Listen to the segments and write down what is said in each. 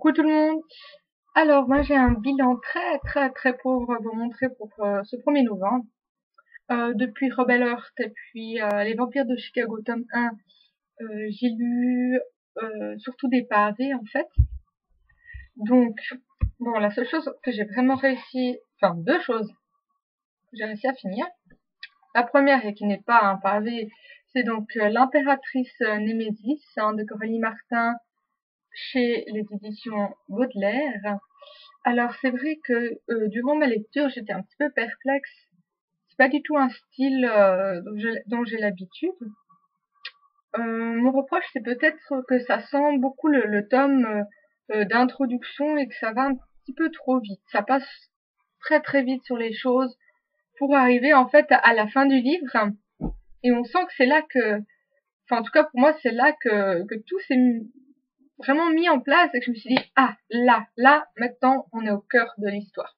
Coucou tout le monde. Alors moi j'ai un bilan très pauvre à vous montrer pour ce 1er novembre. Depuis Rebel Heart et puis Les Vampires de Chicago tome 1, j'ai lu surtout des pavés en fait. Donc bon, la seule chose que j'ai vraiment réussi, enfin deux choses que j'ai réussi à finir. La première, et qui n'est pas un pavé, c'est donc L'impératrice Némésis de Coralie Martin chez les éditions Baudelaire. Alors c'est vrai que durant ma lecture, j'étais un petit peu perplexe. C'est pas du tout un style dont j'ai l'habitude. Mon reproche, c'est peut-être que ça sent beaucoup le tome d'introduction et que ça va un petit peu trop vite. Ça passe très vite sur les choses pour arriver en fait à la fin du livre. Et on sent que c'est là que, enfin en tout cas pour moi, c'est là que tout s'est vraiment mis en place et que je me suis dit, ah là, maintenant on est au cœur de l'histoire.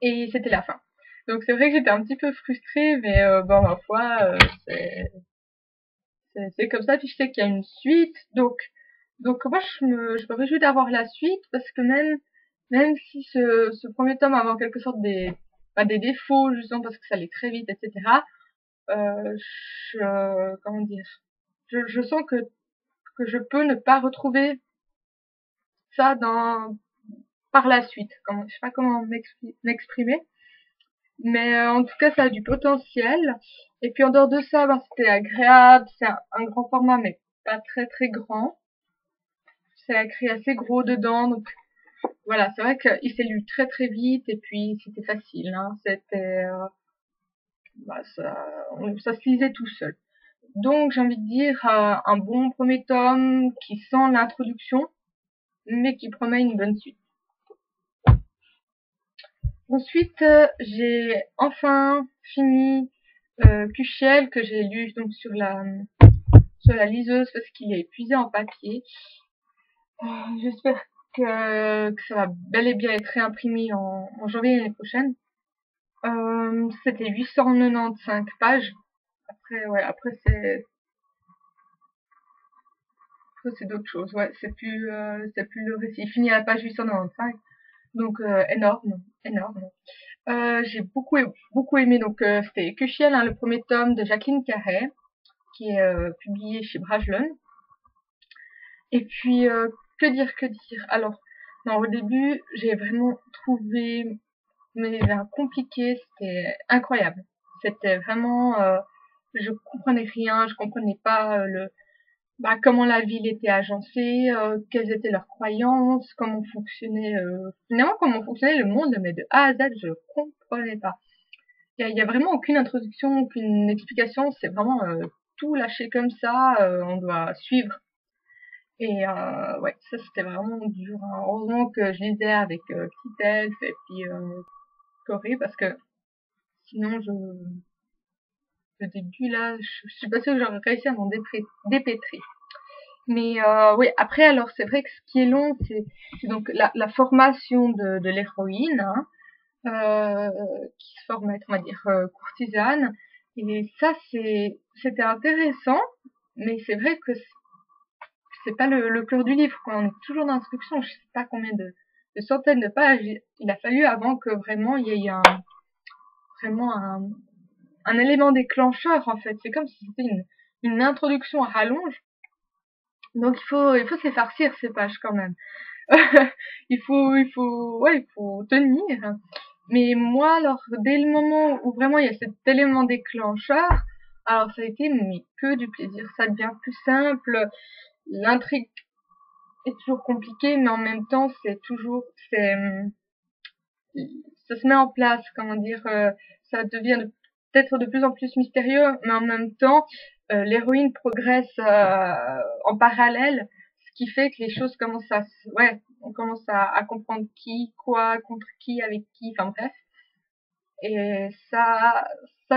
Et c'était la fin. Donc c'est vrai que j'étais un petit peu frustrée, mais bon ma foi, c'est comme ça. Puis je sais qu'il y a une suite, donc moi je me réjouis d'avoir la suite parce que même si ce premier tome avait en quelque sorte des défauts justement parce que ça allait très vite, etc. Comment dire, je sens que je peux ne pas retrouver ça par la suite. Je sais pas comment m'exprimer. Mais en tout cas, ça a du potentiel. Et puis en dehors de ça, ben, c'était agréable. C'est un grand format, mais pas très grand. C'est écrit assez gros dedans. Donc voilà, c'est vrai qu'il s'est lu très vite. Et puis c'était facile. Hein. C'était, ça se lisait tout seul. Donc j'ai envie de dire un bon premier tome qui sent l'introduction, mais qui promet une bonne suite. Ensuite, j'ai enfin fini Kuchiel, que j'ai lu donc sur la liseuse parce qu'il est épuisé en papier. J'espère que ça va bel et bien être réimprimé en janvier l'année prochaine. C'était 895 pages. Après c'est d'autres choses. Ouais, c'est plus le récit. Il finit à la page 895. Donc énorme. J'ai beaucoup aimé donc c'était Kuchiel, hein, le premier tome de Jacqueline Carré, qui est publié chez Bragelonne. Et puis que dire. Alors non, au début j'ai vraiment trouvé mais compliqué, c'était incroyable. C'était vraiment je comprenais rien, je comprenais pas comment la ville était agencée, quelles étaient leurs croyances, finalement comment fonctionnait le monde, mais de A à Z, je comprenais pas. Il y a vraiment aucune introduction, aucune explication, c'est vraiment tout lâché comme ça, on doit suivre. Et ouais, ça c'était vraiment dur. Hein. Heureusement que je lisais avec Petit Elf et puis Corée, parce que sinon le début là, je suis pas sûre que j'aurais réussi à m'en dépêtrer. Mais oui, après alors c'est vrai que ce qui est long, c'est donc la formation de l'héroïne, hein, qui se forme à être, on va dire, courtisane. Et ça c'était intéressant, mais c'est vrai que c'est pas le cœur du livre, quoi. On est toujours dans l'instruction, je sais pas combien de centaines de pages. Il a fallu avant que vraiment il y ait vraiment un élément déclencheur, en fait. C'est comme si c'était une introduction à rallonge. Donc il faut s'effarcir ces pages quand même. il faut tenir. Mais moi, alors, dès le moment où vraiment il y a cet élément déclencheur, alors ça a été mais que du plaisir. Ça devient plus simple. L'intrigue est toujours compliquée, mais en même temps, ça se met en place, comment dire, ça devient peut-être de plus en plus mystérieux, mais en même temps, l'héroïne progresse en parallèle, ce qui fait que les choses commencent on commence à comprendre qui, quoi, contre qui, avec qui, enfin bref. Et ça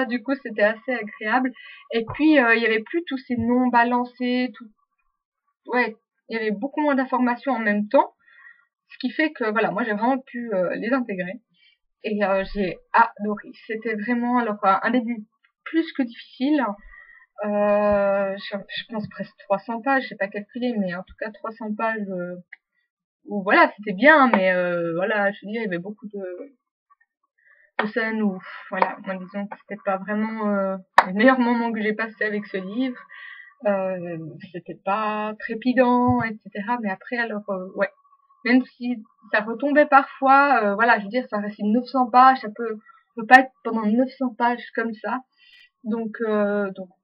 du coup, c'était assez agréable. Et puis, il y avait plus tous ces noms balancés, il y avait beaucoup moins d'informations en même temps, ce qui fait que voilà, moi j'ai vraiment pu les intégrer. Et j'ai adoré. C'était vraiment alors un début plus que difficile. Je pense presque 300 pages, j'ai pas calculé, mais en tout cas 300 pages où voilà, c'était bien, mais voilà, je veux dire, il y avait beaucoup de scènes où, voilà, moi disons que c'était pas vraiment le meilleur moment que j'ai passé avec ce livre. C'était pas trépidant, etc. Mais après, alors, ouais, même si ça retombait parfois, voilà, je veux dire, ça restait 900 pages, ça peut pas être pendant 900 pages comme ça. Donc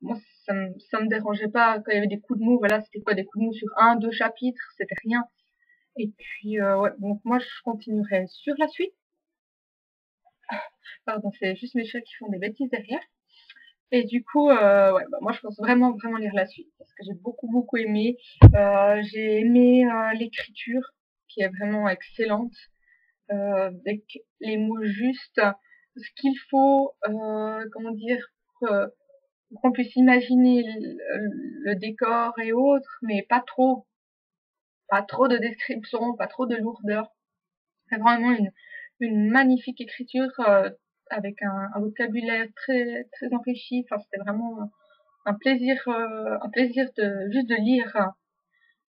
moi, ça me dérangeait pas quand il y avait des coups de mou. Voilà, c'était quoi, des coups de mou sur un, deux chapitres, c'était rien. Et puis, ouais, donc moi, je continuerai sur la suite. Pardon, c'est juste mes chats qui font des bêtises derrière. Et du coup, ouais, bah, moi, je pense vraiment lire la suite parce que j'ai beaucoup aimé. J'ai aimé l'écriture qui est vraiment excellente, avec les mots justes, ce qu'il faut, comment dire, pour qu'on puisse imaginer le décor et autres, mais pas trop de description, pas trop de lourdeur. C'est vraiment une magnifique écriture avec un vocabulaire très enrichi. Enfin, c'était vraiment un plaisir de juste de lire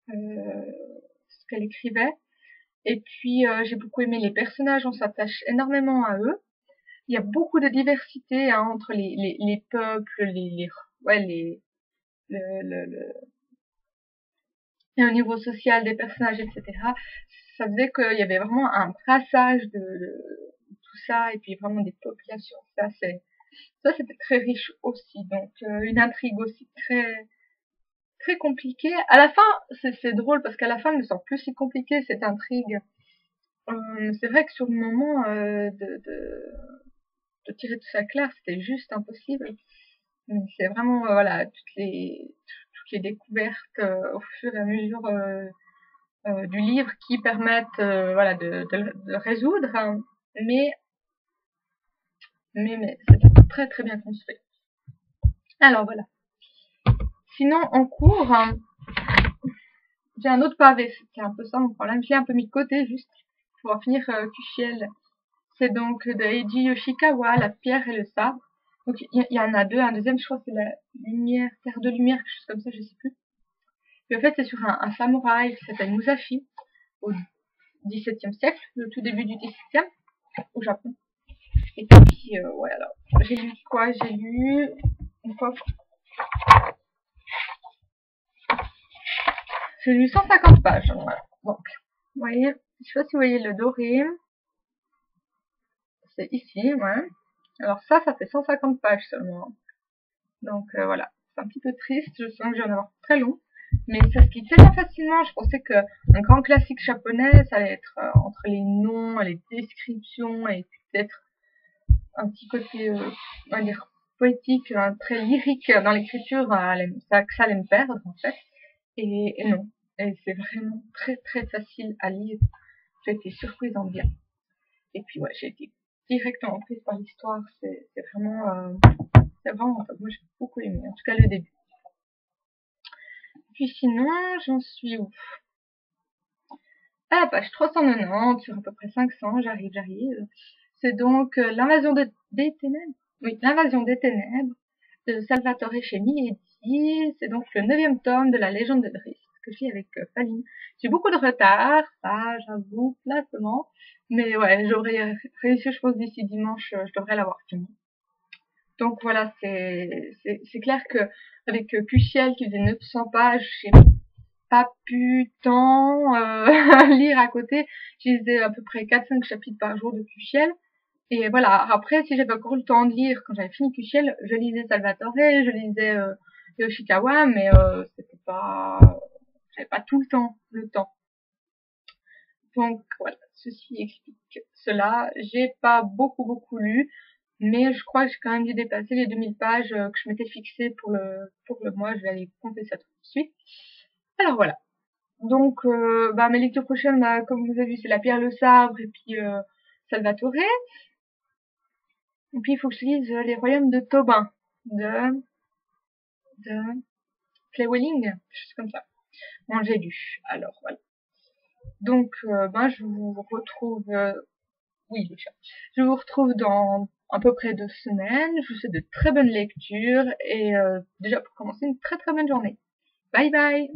ce qu'elle écrivait. Et puis j'ai beaucoup aimé les personnages, on s'attache énormément à eux. Il y a beaucoup de diversité hein, entre les peuples, ouais, et au niveau social des personnages, etc. Ça faisait qu'il y avait vraiment un brassage de tout ça et puis vraiment des populations. Ça c'était très riche aussi. Donc une intrigue aussi très compliquée. À la fin, c'est drôle parce qu'à la fin, elle ne semble plus si compliquée cette intrigue. C'est vrai que sur le moment de tirer tout ça clair, c'était juste impossible. Mais c'est vraiment voilà toutes les découvertes au fur et à mesure du livre qui permettent voilà de le résoudre, hein. Mais c'est très bien construit. Alors voilà. Sinon en cours, j'ai un autre pavé, c'est un peu ça mon problème. Je l'ai un peu mis de côté juste pour pouvoir finir Kushiel. C'est donc de Eiji Yoshikawa, La pierre et le sabre. Donc il y en a deux, un deuxième je crois c'est la lumière, terre de lumière, quelque chose comme ça, je sais plus. Et en fait c'est sur un samouraï qui s'appelle Musashi au XVIIe siècle, le tout début du XVIIe au Japon. Et puis ouais alors j'ai lu quoi? J'ai lu une fois. J'ai lu 150 pages. Voilà. Donc vous voyez, je sais pas si vous voyez le doré. C'est ici, ouais. Alors ça fait 150 pages seulement. Donc voilà, c'est un petit peu triste, je sens que je vais en avoir très long. Mais ça se lit tellement facilement, je pensais qu'un grand classique japonais, ça allait être entre les noms, les descriptions, et peut-être un petit côté, on va dire, poétique, très lyrique dans l'écriture, ça allait me perdre en fait. Et non, et c'est vraiment très facile à lire. J'ai été surprise en bien. Et puis ouais, j'ai été directement prise par l'histoire, c'est vraiment moi j'ai beaucoup aimé, en tout cas le début. Puis sinon, j'en suis où? À la page 390, sur à peu près 500, j'arrive. C'est donc des ténèbres. Oui, l'invasion des ténèbres de Salvatore chez Miledi. C'est donc le 9e tome de la légende de Driss, que je lis avec Faline. J'ai beaucoup de retard, ça j'avoue, platement. Mais ouais, j'aurais réussi, je pense, d'ici dimanche, je devrais l'avoir fini. Donc voilà, c'est clair que avec Kushiel qui faisait 900 pages, j'ai pas pu tant lire à côté. Je lisais à peu près 4-5 chapitres par jour de Kushiel. Et voilà, après, si j'avais encore le temps de lire, quand j'avais fini Kushiel, je lisais Salvatore, je lisais Yoshikawa, mais c'était pas... J'avais pas tout le temps. Donc voilà, ceci explique cela. J'ai pas beaucoup lu, mais je crois que j'ai quand même dû dépasser les 2000 pages que je m'étais fixé pour le mois. Je vais aller compter ça tout de suite. Alors voilà. Donc, mes lectures prochaines, comme vous avez vu, c'est La pierre, le sabre et puis Salvatore. Et puis il faut que je lise Les royaumes de Tobin de Flewelling, quelque chose comme ça. Bon, j'ai lu. Alors voilà. Donc, je vous retrouve. Oui, les chats. Je vous retrouve dans à peu près 2 semaines. Je vous souhaite de très bonnes lectures et déjà pour commencer une très bonne journée. Bye bye.